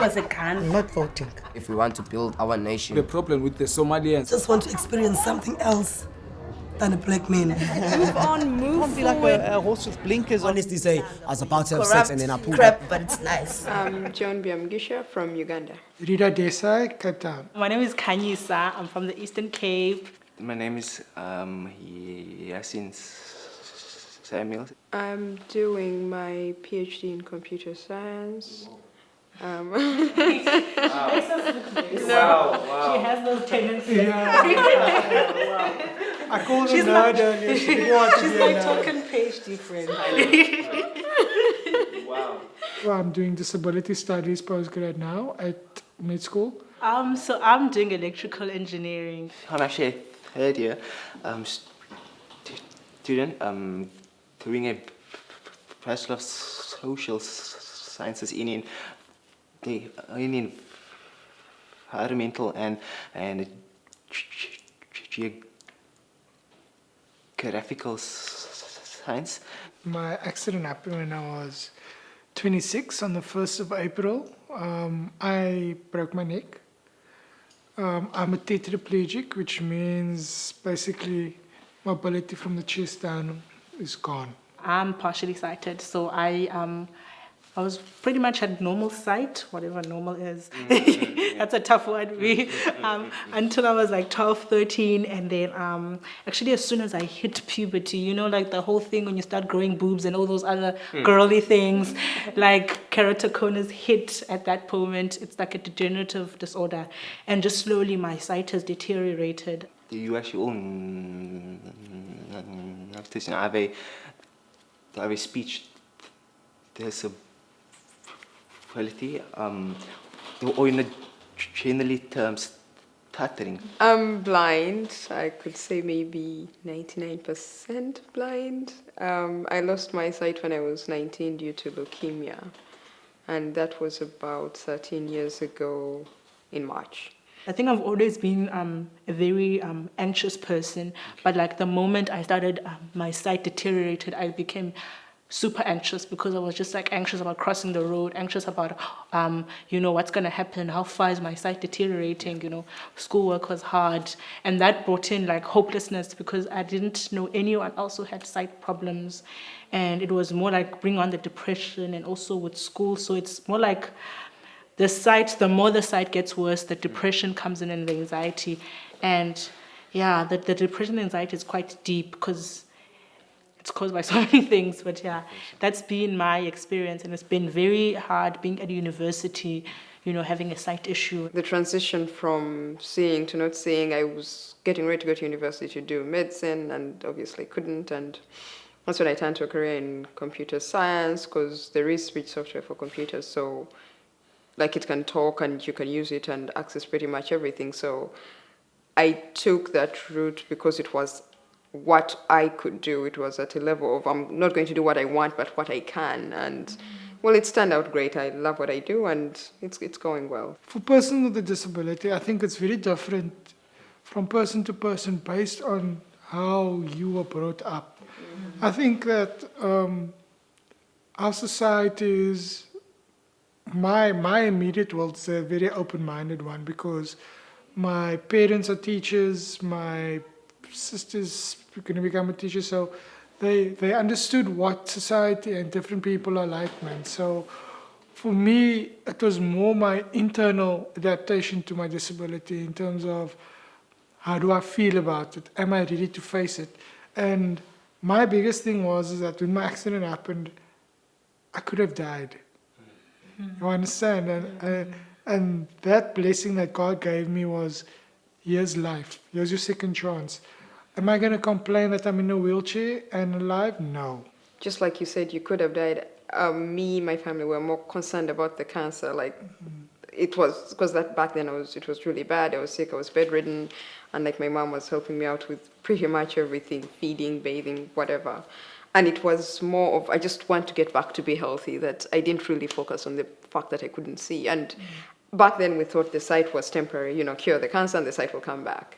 was a gun. I'm not voting. If we want to build our nation. The problem with the Somalians. Just want to experience something else than a black man. Move on, move Can't be like a horse with blinkers on. Honestly say, I was about to have corrupt sex and then I pulled crap, up. but it's nice. John Biamgisha from Uganda. Rita Desai, Cape Town. My name is Kanyisa. I'm from the Eastern Cape. My name is Yasin Samuel. I'm doing my PhD in computer science. She has those tendencies. I called her nerd earlier. She didn't want to She's be my a nerd. token PhD friend. Well, I'm doing disability studies postgrad now at mid school. So I'm doing electrical engineering. I'm actually a third year student doing a Bachelor of Social Sciences in environmental and geographical science. My accident happened when I was 26 on the 1st of April. I broke my neck. I'm a tetraplegic, which means basically mobility from the chest down is gone. I'm partially sighted, so I was pretty much at normal sight, whatever normal is. That's a tough word. Until I was like 12, 13, and then actually as soon as I hit puberty, you know, like the whole thing when you start growing boobs and all those other girly things, like keratoconus hit at that moment. It's like a degenerative disorder, and just slowly my sight has deteriorated. You actually all I have a speech disability, or in generally terms, stuttering. I'm blind. I could say maybe 99% blind. I lost my sight when I was 19 due to leukemia. And that was about 13 years ago in March. I think I've always been a very anxious person, but like the moment I started, my sight deteriorated, I became super anxious because I was just like anxious about crossing the road, anxious about, what's going to happen, how far is my sight deteriorating, schoolwork was hard. And that brought in like hopelessness because I didn't know anyone else who had sight problems. And it was more like bring on the depression and also with school. So it's more like the more the sight gets worse, the depression comes in and the anxiety. And yeah, the depression and anxiety is quite deep because it's caused by so many things. But yeah, that's been my experience. And it's been very hard being at university, having a sight issue. The transition from seeing to not seeing, I was getting ready to go to university to do medicine and obviously couldn't. And that's when I turned to a career in computer science because there is speech software for computers. So like it can talk and you can use it and access pretty much everything. So I took that route because it was what I could do. It was at a level of I'm not going to do what I want, but what I can. And well, it's turned out great. I love what I do and it's going well. For persons with a disability, I think it's very different from person to person based on how you were brought up. I think that our society is my immediate world is a very open-minded one because my parents are teachers, my sister's going to become a teacher, so they understood what society and different people are like, man. So for me, it was more my internal adaptation to my disability in terms of how do I feel about it? Am I ready to face it? And my biggest thing was that when my accident happened, I could have died. You understand? And that blessing that God gave me was, here's life. Here's your second chance. Am I going to complain that I'm in a wheelchair and alive? No. Just like you said, you could have died. My family were more concerned about the cancer. It was, because that back then it was really bad. I was sick, I was bedridden. And my mom was helping me out with pretty much everything, feeding, bathing, whatever. And it was more of, I just want to get back to be healthy, that I didn't really focus on the fact that I couldn't see. And back then we thought the sight was temporary, cure the cancer and the sight will come back.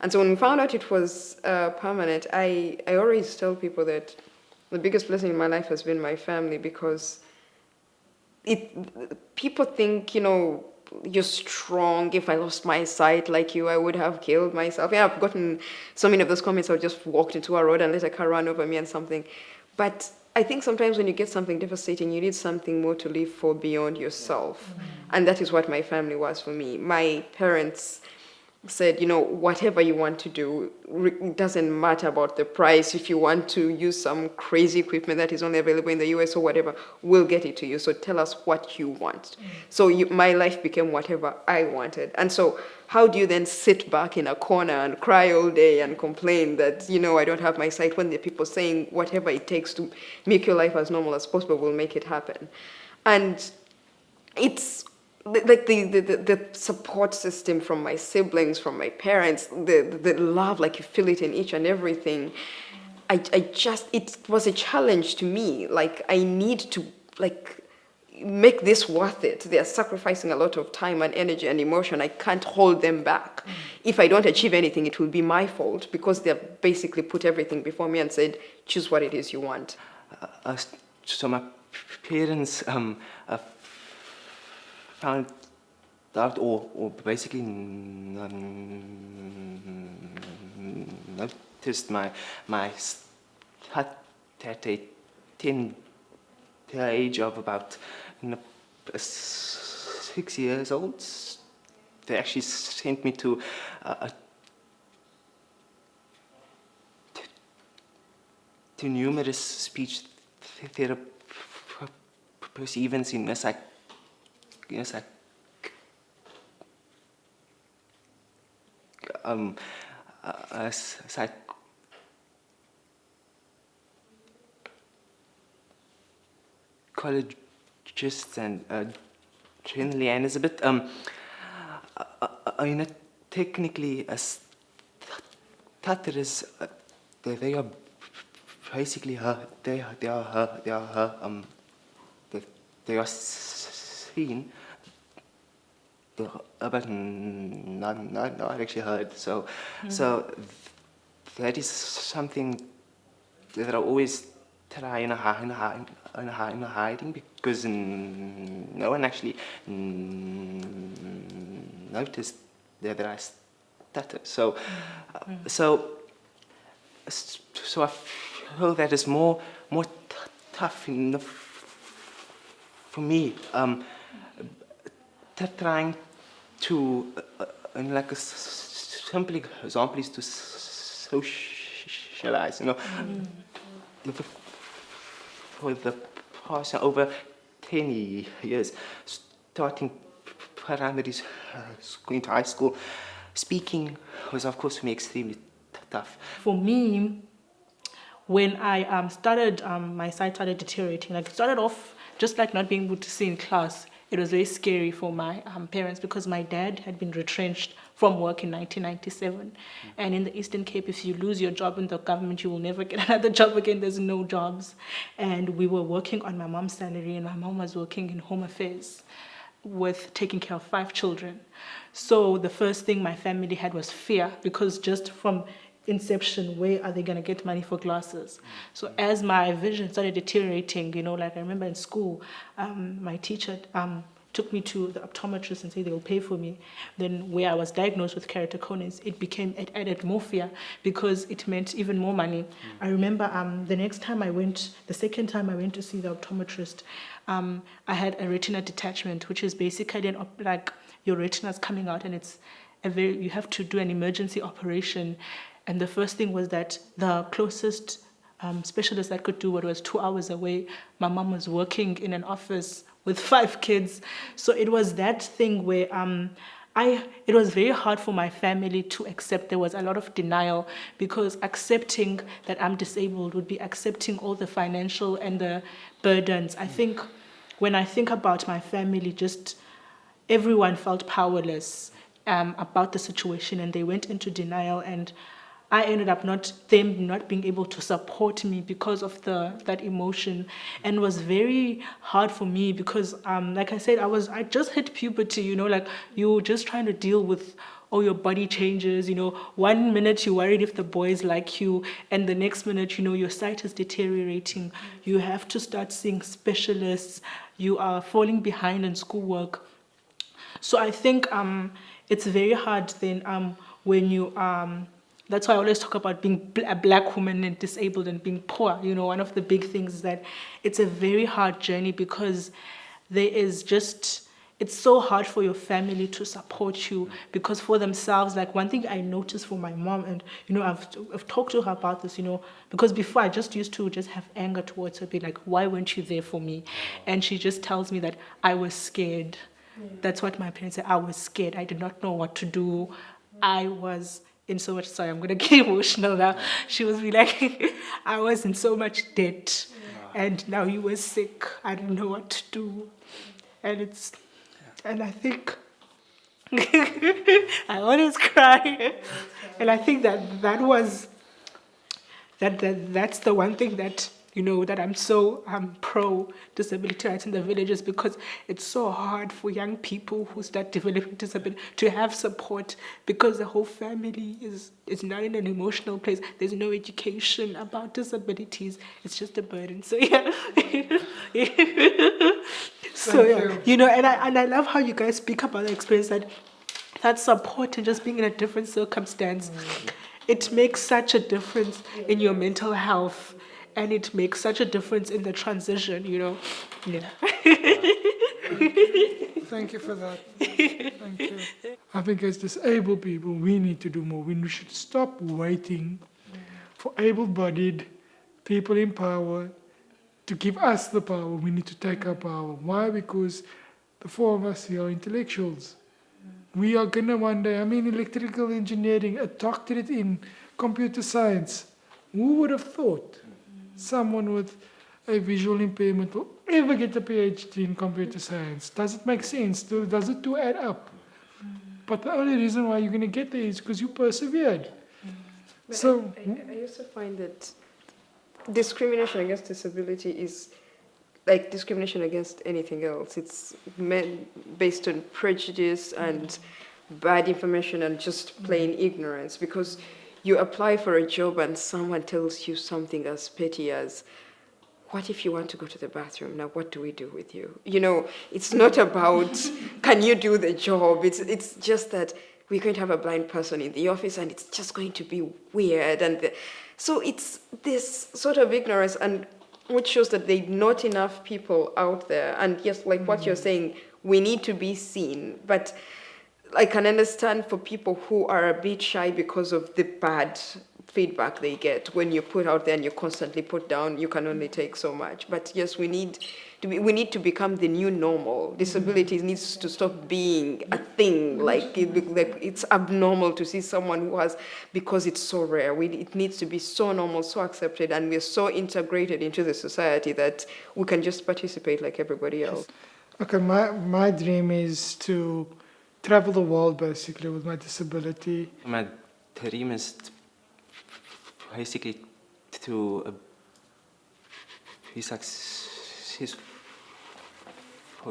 And so when we found out it was permanent, I always tell people that the biggest blessing in my life has been my family because people think, you're strong. If I lost my sight like you, I would have killed myself. Yeah, I've gotten so many of those comments. I just walked into a road and let a car run over me and something. But I think sometimes when you get something devastating, you need something more to live for beyond yourself. And that is what my family was for me. My parents said, whatever you want to do, it doesn't matter about the price. If you want to use some crazy equipment that is only available in the US or whatever, we'll get it to you. So tell us what you want. So my life became whatever I wanted. And so how do you then sit back in a corner and cry all day and complain that, I don't have my sight, when the people saying whatever it takes to make your life as normal as possible will make it happen. And it's like the support system from my siblings, from my parents, the love, like you feel it in each and everything. It was a challenge to me. Like, I need to make this worth it. They are sacrificing a lot of time and energy and emotion. I can't hold them back. If I don't achieve anything, it will be my fault, because they have basically put everything before me and said, choose what it is you want. So my parents found out, or basically noticed my start at a tender age of about 6 years old. They actually sent me to numerous speech therapists, even in psychologists and generally, and it's a bit technically stutterers, they are basically they are seen, but not actually heard. So that is something that I always try in hiding, because no one actually noticed that I stutter. So I feel that it's more tough for me. Trying to, like a simple example is to socialize, For the past over 10 years, starting primary school into high school, speaking was, of course, for me extremely tough. For me, when I started, my sight started deteriorating. Like, it started off just like not being able to see in class. It was very scary for my parents, because my dad had been retrenched from work in 1997. And in the Eastern Cape, if you lose your job in the government, you will never get another job again. There's no jobs. And we were working on my mom's salary, and my mom was working in home affairs with taking care of 5 children. So the first thing my family had was fear, because just from inception, where are they going to get money for glasses? So as my vision started deteriorating, like I remember in school, my teacher took me to the optometrist and said they will pay for me. Then where I was diagnosed with keratoconus, it added more fear, because it meant even more money. I remember the second time I went to see the optometrist, I had a retina detachment, which is basically like your retina's coming out, and you have to do an emergency operation. And the first thing was that the closest specialist that could do it was 2 hours away. My mom was working in an office with 5 kids. So it was that thing where it was very hard for my family to accept. There was a lot of denial, because accepting that I'm disabled would be accepting all the financial and the burdens. I think when I think about my family, just everyone felt powerless about the situation, and they went into denial, and I ended up not being able to support me because of that emotion, and it was very hard for me because, like I said, I just hit puberty, like you're just trying to deal with or your body changes, 1 minute you're worried if the boys like you, and the next minute, your sight is deteriorating. You have to start seeing specialists. You are falling behind in schoolwork. So I think it's very hard then when you, that's why I always talk about being a black woman and disabled and being poor. One of the big things is that it's a very hard journey because there is just, it's so hard for your family to support you because for themselves, like one thing I noticed for my mom, and I've talked to her about this, because before I just used to just have anger towards her, be like, why weren't you there for me? And she just tells me that I was scared. That's what my parents said. I was scared. I did not know what to do. I was in so much, sorry, I'm going to get emotional now. She was like, I was in so much debt. And now you were sick. I didn't know what to do. And I think, I always cry. And I think that's the one thing that, that I'm so pro disability rights in the villages, because it's so hard for young people who start developing disability to have support because the whole family is not in an emotional place. There's no education about disabilities. It's just a burden. So yeah. So yeah, and I love how you guys speak about the experience that support and just being in a different circumstance. It makes such a difference in your mental health. And it makes such a difference in the transition, Yeah. Thank you for that. Thank you. I think as disabled people, we need to do more. We should stop waiting for able-bodied people in power to give us the power. We need to take our power. Why? Because the four of us here are intellectuals. We are going to one day, electrical engineering, a doctorate in computer science. Who would have thought someone with a visual impairment will ever get a PhD in computer science? Does it make sense? Does it add up? But the only reason why you're going to get there is because you persevered. But So I also find that discrimination against disability is like discrimination against anything else. It's based on prejudice and bad information and just plain ignorance, because you apply for a job and someone tells you something as petty as, what if you want to go to the bathroom? Now, what do we do with you? It's not about, can you do the job? It's just that we're going to have a blind person in the office and it's just going to be weird. And so it's this sort of ignorance, and which shows that there are not enough people out there. And yes, like what you're saying, we need to be seen. But I can understand for people who are a bit shy because of the bad feedback they get. When you put out there and you constantly put down, you can only take so much. But yes, we need to become the new normal. Disability needs to stop being a thing, like it's abnormal to see someone who has, because it's so rare. It needs to be so normal, so accepted, and we're so integrated into the society that we can just participate like everybody else. okay, my dream is to travel the world basically with my disability. My dream is basically to be successful.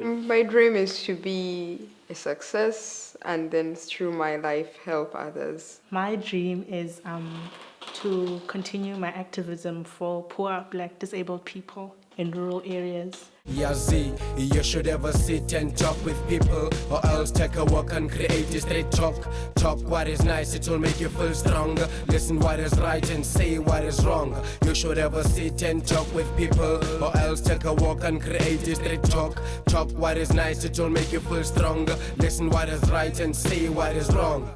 My dream is to be a success and then through my life help others. My dream is to continue my activism for poor, black, disabled people in rural areas. Yazi, you should ever sit and talk with people, or else take a walk and create a straight talk. Talk what is nice, it will make you feel stronger. Listen what is right and say what is wrong. You should ever sit and talk with people, or else take a walk and create a straight talk. Talk what is nice, it will make you feel stronger. Listen what is right and say what is wrong.